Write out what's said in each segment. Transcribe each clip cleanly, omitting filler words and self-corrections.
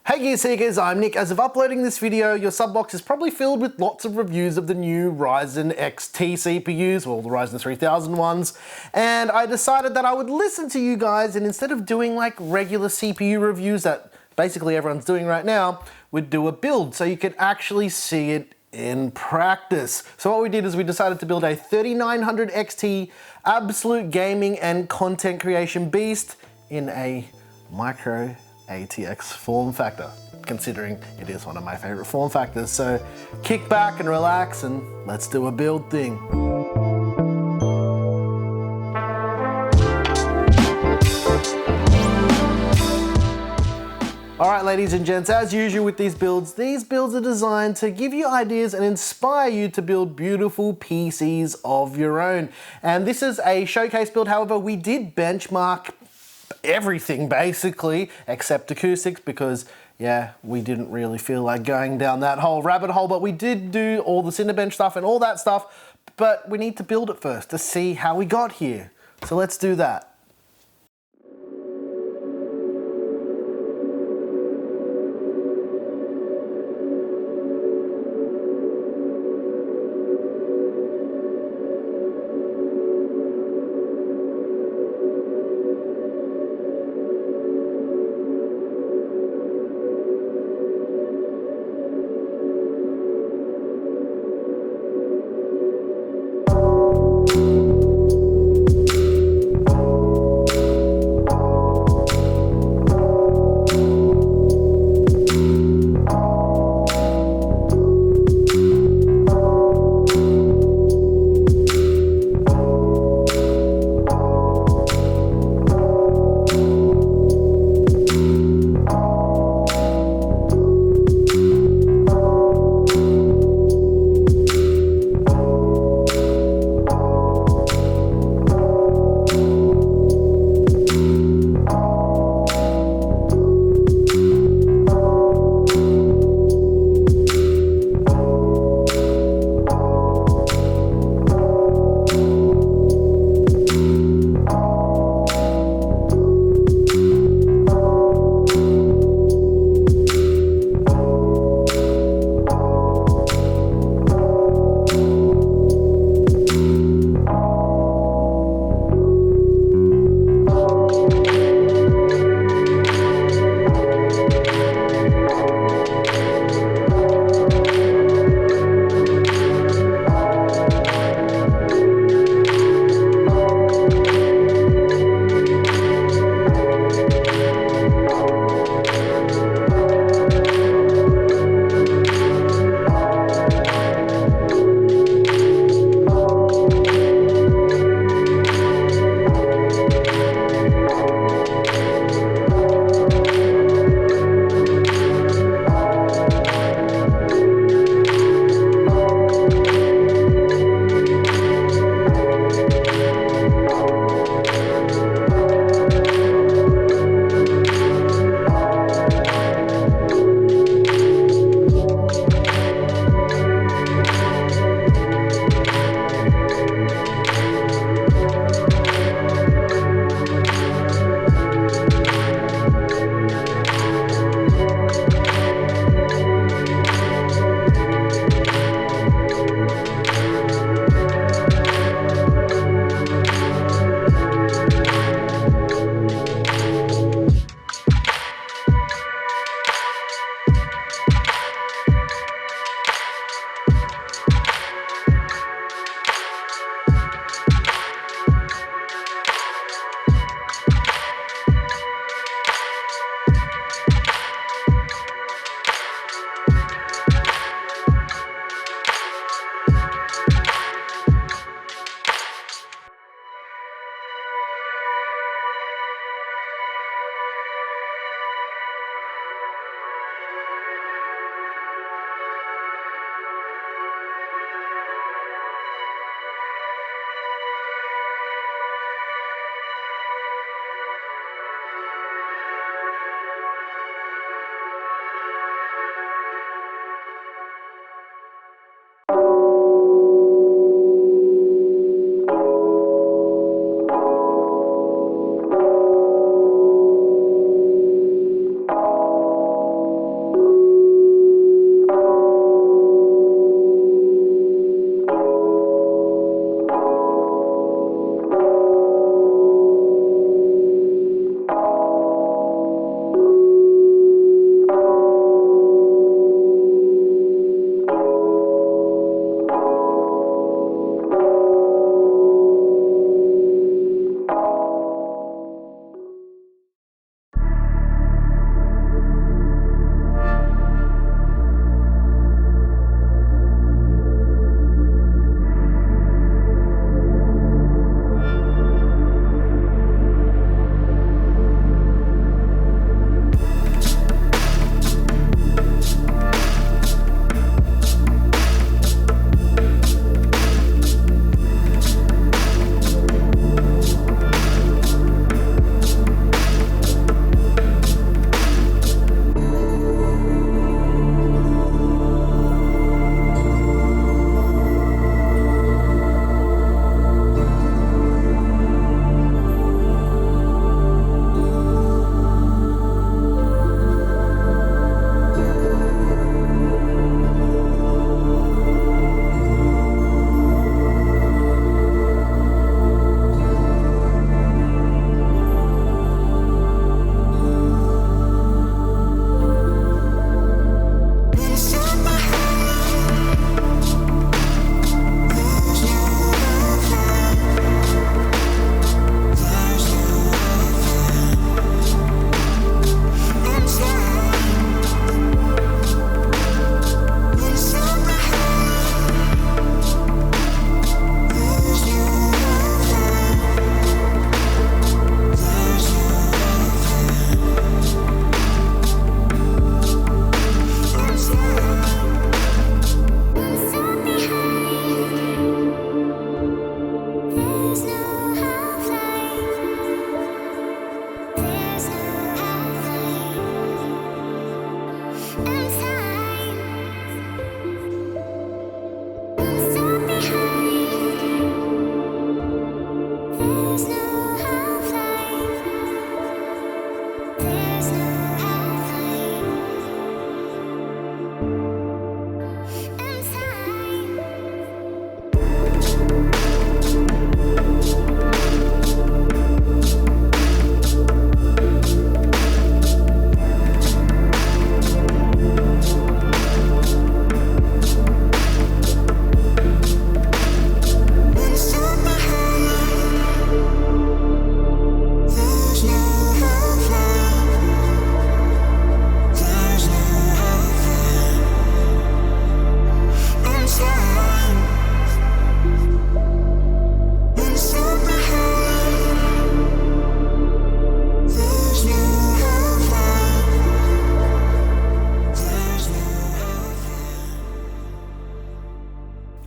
Hey Gear Seekers, I'm Nick. As of uploading this video, your sub box is probably filled with lots of reviews of the new Ryzen XT CPUs, well, the Ryzen 3000 ones, and I decided that I would listen to you guys, and instead of doing like regular CPU reviews that basically everyone's doing right now, we'd do a build so you could actually see it in practice. So what we did is we decided to build a 3900 XT absolute gaming and content creation beast in a micro ATX form factor, considering it is one of my favorite form factors. So kick back and relax and let's do a build thing. Alright ladies and gents, as usual with these builds are designed to give you ideas and inspire you to build beautiful PCs of your own. And this is a showcase build, however we did benchmark everything basically except acoustics because yeah, we didn't really feel like going down that whole rabbit hole, but we did do all the Cinebench stuff and all that stuff, but we need to build it first to see how we got here. So let's do that.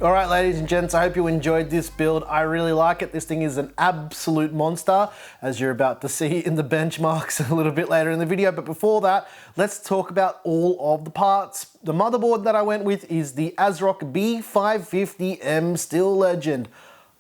All right, ladies and gents, I hope you enjoyed this build. I really like it. This thing is an absolute monster, as you're about to see in the benchmarks a little bit later in the video. But before that, let's talk about all of the parts. The motherboard that I went with is the ASRock B550M Steel Legend.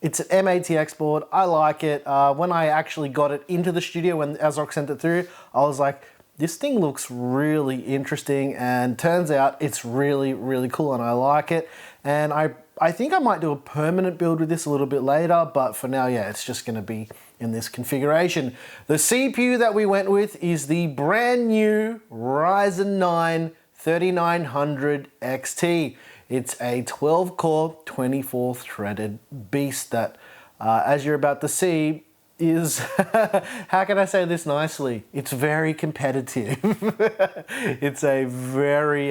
It's an MATX board. I like it. When I actually got it into the studio, when ASRock sent it through, I was like, this thing looks really interesting, and turns out it's really, really cool, and I like it. And I think I might do a permanent build with this a little bit later, but for now, yeah, it's just gonna be in this configuration. The CPU that we went with is the brand new Ryzen 9 3900 XT. It's a 12-core, 24-threaded beast that, as you're about to see, is, how can I say this nicely? It's very competitive. It's a very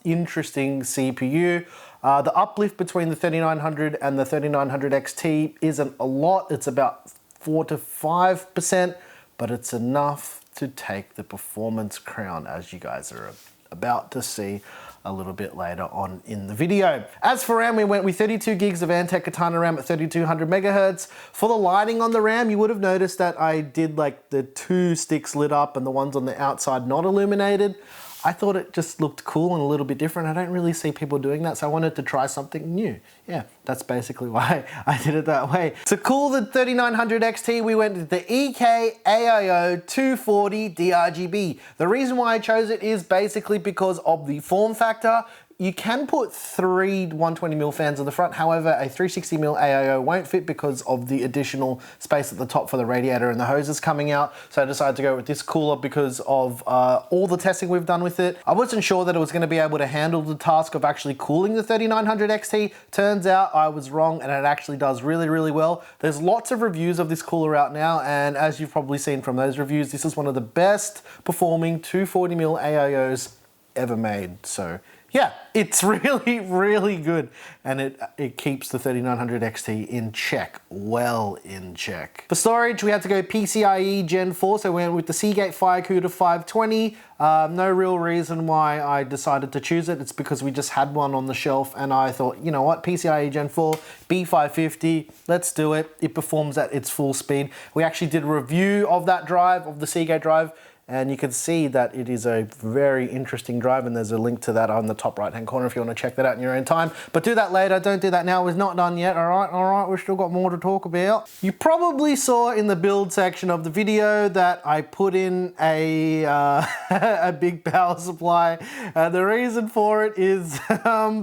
interesting CPU. The uplift between the 3900 and the 3900 XT isn't a lot. It's about 4 to 5%, but it's enough to take the performance crown, as you guys are about to see a little bit later on in the video. As for RAM, we went with 32 gigs of Antec Katana RAM at 3200 megahertz. For the lighting on the RAM, you would have noticed that I did like the 2 sticks lit up and the ones on the outside not illuminated. I thought it just looked cool and a little bit different. I don't really see people doing that, so I wanted to try something new. Yeah, that's basically why I did it that way. To cool the 3900 XT, we went with the EK-AIO 240 D-RGB. The reason why I chose it is basically because of the form factor. You can put 3 120mm fans on the front, however, a 360mm AIO won't fit because of the additional space at the top for the radiator and the hoses coming out. So I decided to go with this cooler because of all the testing we've done with it. I wasn't sure that it was going to be able to handle the task of actually cooling the 3900 XT. Turns out I was wrong, and it actually does really, really well. There's lots of reviews of this cooler out now, and as you've probably seen from those reviews, this is one of the best performing 240mm AIOs ever made. So yeah, it's really, really good, and it keeps the 3900 XT in check, well in check. For storage, we had to go PCIe Gen 4, so we went with the Seagate FireCuda 520. No real reason why I decided to choose it. It's because we just had one on the shelf, and I thought, you know what, PCIe Gen 4, B550, let's do it. It performs at its full speed. We actually did a review of that drive, of the Seagate drive, and you can see that it is a very interesting drive, and there's a link to that on the top right hand corner if you want to check that out in your own time. But do that later, don't do that now, we're not done yet, alright, we've still got more to talk about. You probably saw in the build section of the video that I put in a, a big power supply. The reason for it is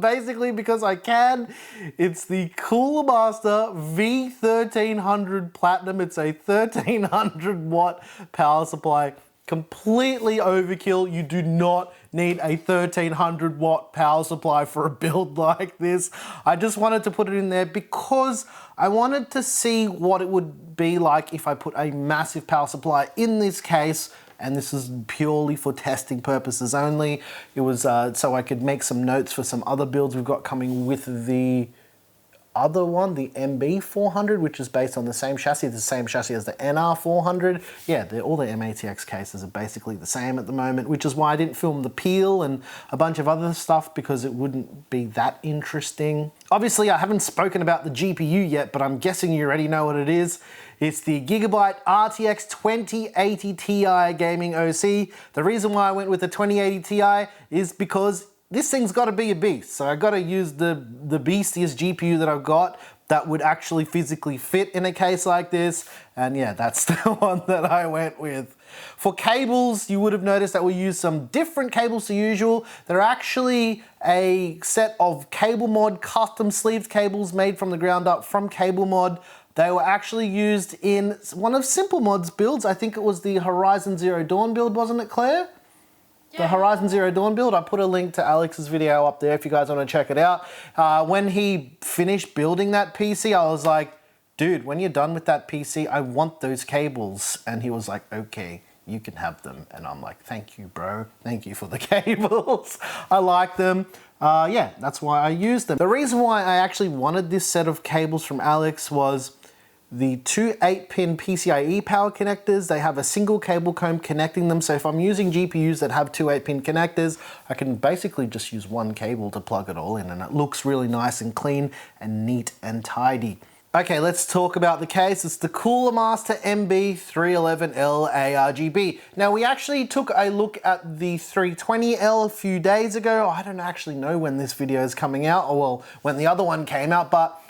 basically because I can. It's the Cooler Master V1300 Platinum. It's a 1300 watt power supply. Completely overkill. You do not need a 1300 watt power supply for a build like this. I just wanted to put it in there because I wanted to see what it would be like if I put a massive power supply in this case, and this is purely for testing purposes only. It was so I could make some notes for some other builds we've got coming with the other one, the MB400, which is based on the same chassis as the NR400. Yeah, all the MATX cases are basically the same at the moment, which is why I didn't film the peel and a bunch of other stuff, because it wouldn't be that interesting. Obviously, I haven't spoken about the GPU yet, but I'm guessing you already know what it is. It's the Gigabyte RTX 2080 Ti gaming OC. The reason why I went with the 2080 Ti is because this thing's got to be a beast, so I got to use the beastiest GPU that I've got that would actually physically fit in a case like this, and yeah, that's the one that I went with. For cables, you would have noticed that we used some different cables to usual. They're actually a set of Cable Mod custom sleeved cables made from the ground up from Cable Mod. They were actually used in one of Simple Mod's builds. I think it was the Horizon Zero Dawn build, wasn't it, Claire? The Horizon Zero Dawn build. I put a link to Alex's video up there if you guys want to check it out. When he finished building that PC, I was like, dude, when you're done with that PC, I want those cables. And he was like, okay, you can have them. And I'm like, thank you, bro. Thank you for the cables. I like them. Yeah, that's why I used them. The reason why I actually wanted this set of cables from Alex was the two 8-pin PCIe power connectors. They have a single cable comb connecting them. So if I'm using GPUs that have two 8-pin connectors, I can basically just use one cable to plug it all in, and it looks really nice and clean and neat and tidy. Okay, let's talk about the case. It's the Cooler Master MB311L ARGB. Now, we actually took a look at the 320L a few days ago. I don't actually know when this video is coming out, or well, when the other one came out, but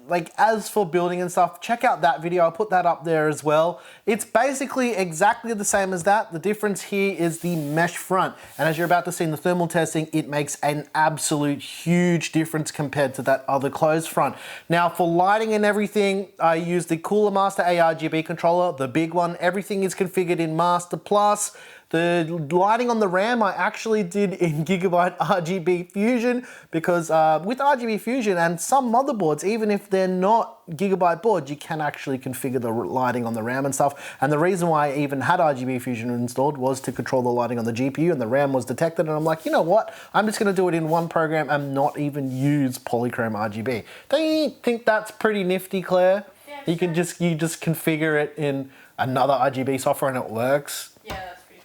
like as for building and stuff, check out that video. I'll put that up there as well. It's basically exactly the same as that. The difference here is the mesh front. And as you're about to see in the thermal testing, it makes an absolute huge difference compared to that other closed front. Now for lighting and everything, I use the Cooler Master ARGB controller, the big one. Everything is configured in Master Plus. The lighting on the RAM I actually did in Gigabyte RGB Fusion because with RGB Fusion and some motherboards, even if they're not Gigabyte boards, you can actually configure the lighting on the RAM and stuff. And the reason why I even had RGB Fusion installed was to control the lighting on the GPU, and the RAM was detected, and I'm like, you know what? I'm just gonna do it in one program and not even use polychrome RGB. Don't you think that's pretty nifty, Claire? Yeah, you can just configure it in another RGB software and it works. Yeah, that's pretty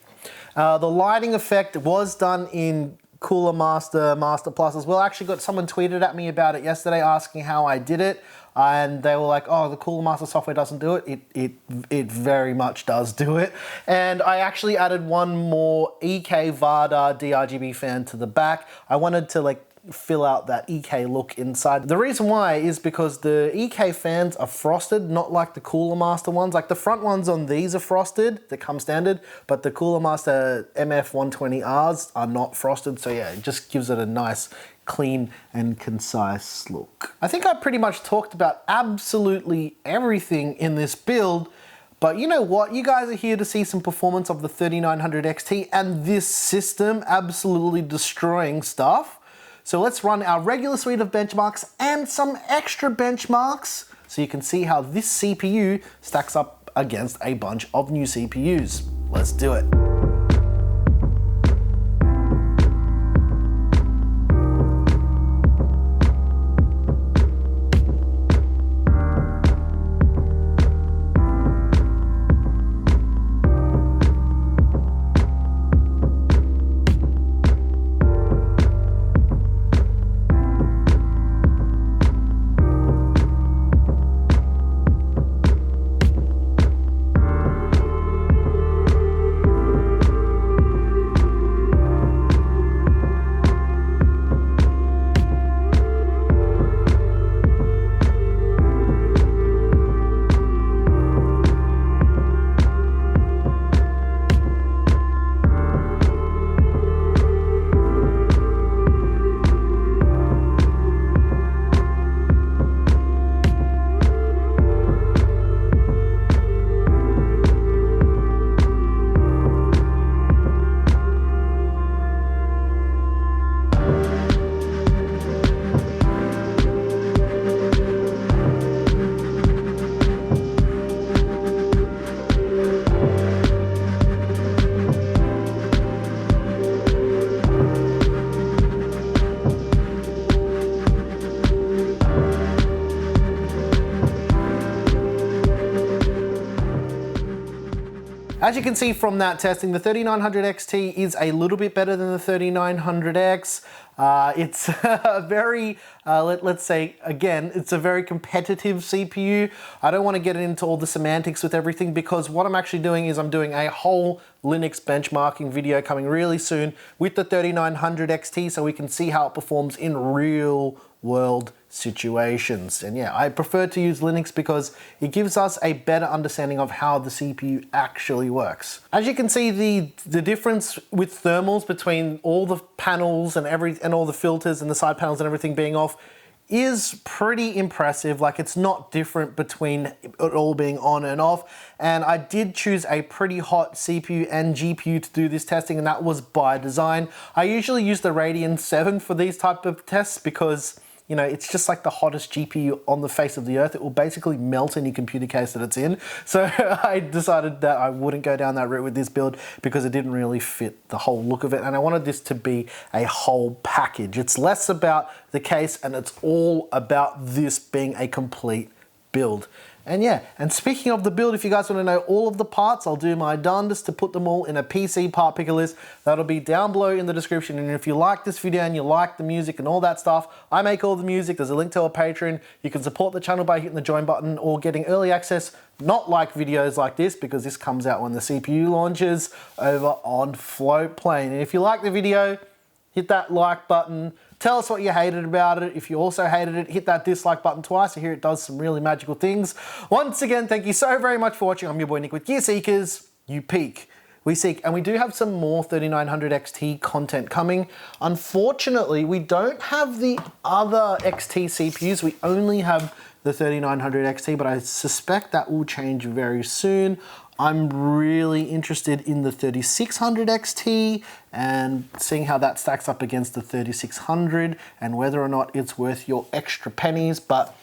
cool. The lighting effect was done in Cooler Master Plus as well. I actually got someone tweeted at me about it yesterday asking how I did it, and they were like, oh, the Cooler Master software doesn't do it. It very much does do it. And I actually added one more EK-AIO D-RGB fan to the back. I wanted to like fill out that EK look inside. The reason why is because the EK fans are frosted, not like the Cooler Master ones. Like the front ones on these are frosted, they come standard, but the Cooler Master MF120Rs are not frosted. So yeah, it just gives it a nice, clean and concise look. I think I pretty much talked about absolutely everything in this build. But you know what? You guys are here to see some performance of the 3900 XT and this system absolutely destroying stuff. So let's run our regular suite of benchmarks and some extra benchmarks so you can see how this CPU stacks up against a bunch of new CPUs. Let's do it. As you can see from that testing, the 3900 XT is a little bit better than the 3900X. It's a very, let's say, again, it's a very competitive CPU. I don't want to get into all the semantics with everything because what I'm actually doing is I'm doing a whole Linux benchmarking video coming really soon with the 3900 XT so we can see how it performs in real world situations. And yeah, I prefer to use Linux because it gives us a better understanding of how the CPU actually works. As you can see, the difference with thermals between all the panels and all the filters and the side panels and everything being off is pretty impressive. Like, it's not different between it all being on and off. And I did choose a pretty hot CPU and GPU to do this testing, and that was by design. I usually use the Radeon 7 for these type of tests because, you know, it's just like the hottest GPU on the face of the earth. It will basically melt any computer case that it's in. So I decided that I wouldn't go down that route with this build because it didn't really fit the whole look of it. And I wanted this to be a whole package. It's less about the case and it's all about this being a complete build. And yeah, and speaking of the build, if you guys want to know all of the parts, I'll do my darndest to put them all in a PC part picker list. That'll be down below in the description. And if you like this video and you like the music and all that stuff, I make all the music. There's a link to our Patreon. You can support the channel by hitting the join button or getting early access, not like videos like this, because this comes out when the CPU launches over on Floatplane. And if you like the video, hit that like button. Tell us what you hated about it. If you also hated it, hit that dislike button twice. I hear it does some really magical things. Once again, thank you so very much for watching. I'm your boy Nick with Gear Seekers. You peak, we seek. And we do have some more 3900 XT content coming. Unfortunately, we don't have the other XT CPUs. We only have the 3900 XT, but I suspect that will change very soon. I'm really interested in the 3600 XT and seeing how that stacks up against the 3600 and whether or not it's worth your extra pennies. But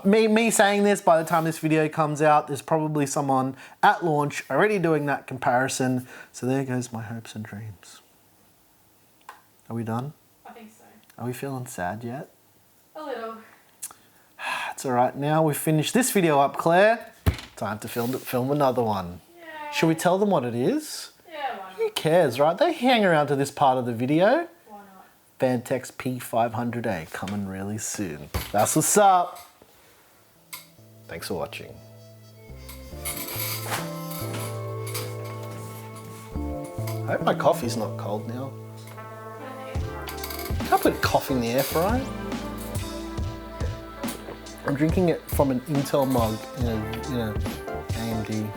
me saying this, by the time this video comes out, there's probably someone at launch already doing that comparison. So there goes my hopes and dreams. Are we done? I think so. Are we feeling sad yet? A little. It's all right. Now we've finished this video up, Claire. Time to film another one. Yeah. Should we tell them what it is? Yeah, why Who not? cares, right? They hang around to this part of the video. Why not? Antec P500A coming really soon. That's what's up. Thanks for watching. I hope my coffee's not cold now. Can I put coffee in the air fryer? I'm drinking it from an Intel mug in a AMD.